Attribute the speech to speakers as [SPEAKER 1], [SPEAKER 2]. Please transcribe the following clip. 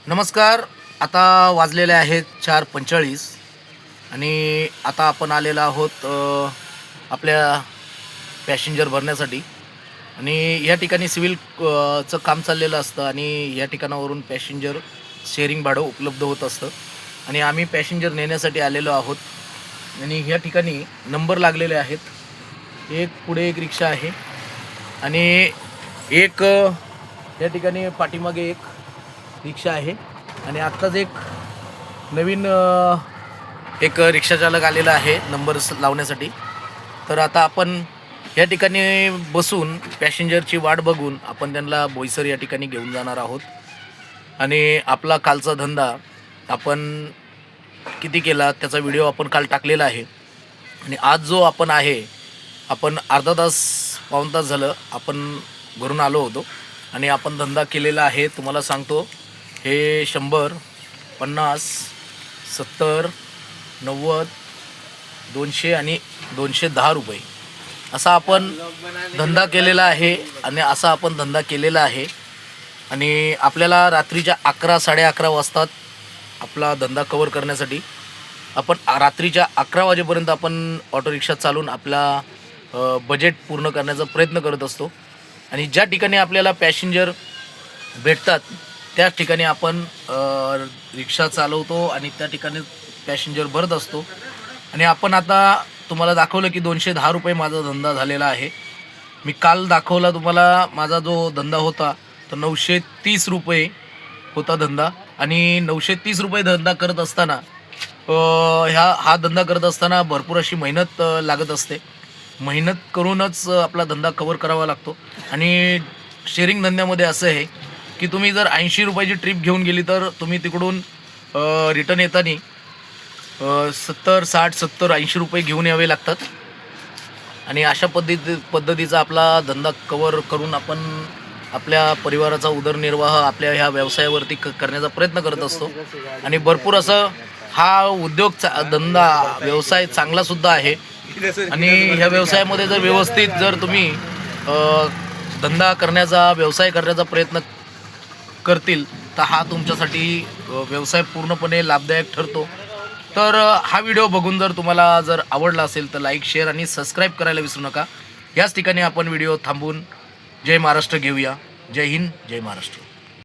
[SPEAKER 1] नमस्कार. आता वाजलेले आहेत 4:45 आणि आता आपण आलेलो आहोत आपल्या पॅसेंजर भरण्यासाठी. आणि या ठिकाणी सिव्हिल चं काम चाललेलं असतं आणि या ठिकाणावरून पॅसेंजर शेअरिंग भाडं उपलब्ध होत असतं आणि आम्ही पॅसेंजर नेण्यासाठी आलेलो आहोत. आणि या ठिकाणी नंबर लागलेले आहेत. एक पुढे एक रिक्षा आहे आणि एक या ठिकाणी पाठीमागे एक रिक्षा आहे. आणि आत्ताच एक नवीन एक रिक्षाचालक आलेला आहे नंबर लावण्यासाठी. तर आता आपण या ठिकाणी बसून पॅसेंजरची वाट बघून आपण त्यांना बोईसर या ठिकाणी घेऊन जाणार आहोत. आणि आपला कालचा धंदा आपण किती केला त्याचा व्हिडिओ आपण काल टाकलेला आहे. आणि आज जो आपण आहे, आपण अर्धा तास पाऊण तास झालं आपण घरून आलो होतो आणि आपण धंदा केलेला आहे. तुम्हाला सांगतो, हे 100, 50, 70, 90, 200 आणि 210 रुपये असा आपण धंदा केलेला आहे. आणि असा आपण धंदा केलेला आहे. आणि आपल्याला रात्रीच्या 11, 11:30 वाजतात आपला धंदा कवर करण्यासाठी. आपण रात्रीच्या 11 वाजेपर्यंत आपण ऑटो रिक्षा चालवून आपला बजेट पूर्ण करण्याचा प्रयत्न करत असतो. आणि ज्या ठिकाणी आपल्याला पॅसेंजर भेटतात त्याच ठिकाणी आपण रिक्षा चालवतो आणि त्या ठिकाणी पॅसेंजर भरत असतो. आणि आपण आता तुम्हाला दाखवलं की 210 रुपये माझा धंदा झालेला आहे. मी काल दाखवला तुम्हाला माझा जो धंदा होता तर 930 रुपये होता धंदा. आणि 930 रुपये धंदा करत असताना हा धंदा करत असताना भरपूर अशी मेहनत लागत असते. मेहनत करूनच आपला धंदा कवर करावा लागतो. आणि शेअरिंग धंद्यामध्ये असं आहे की तुम्ही जर 80 रुपयाची ट्रिप घेऊन गेली तर तुम्ही तिकडून रिटर्न येताना 70, 60, 70, 80 रुपये घेऊन यावे लागतात. आणि अशा पद्धतीचा आपला धंदा कवर करून आपण आपल्या परिवाराचा उदरनिर्वाह आपल्या ह्या व्यवसायावरती करण्याचा प्रयत्न करत असतो. आणि भरपूर असं हा उद्योग धंदा व्यवसाय चांगलासुद्धा आहे. आणि ह्या व्यवसायामध्ये जर व्यवस्थित जर तुम्ही धंदा करण्याचा व्यवसाय करण्याचा प्रयत्न करतील तर हा तुमच्यासाठी व्यवसाय पूर्णपणे लाभदायक ठरतो. तर हा व्हिडिओ बघून जर तुम्हाला जर आवडला असेल तर लाईक, शेअर आणि सबस्क्राईब करायला विसरू नका. याच ठिकाणी आपण व्हिडिओ थांबवून जय महाराष्ट्र घेऊया. जय हिंद, जय महाराष्ट्र.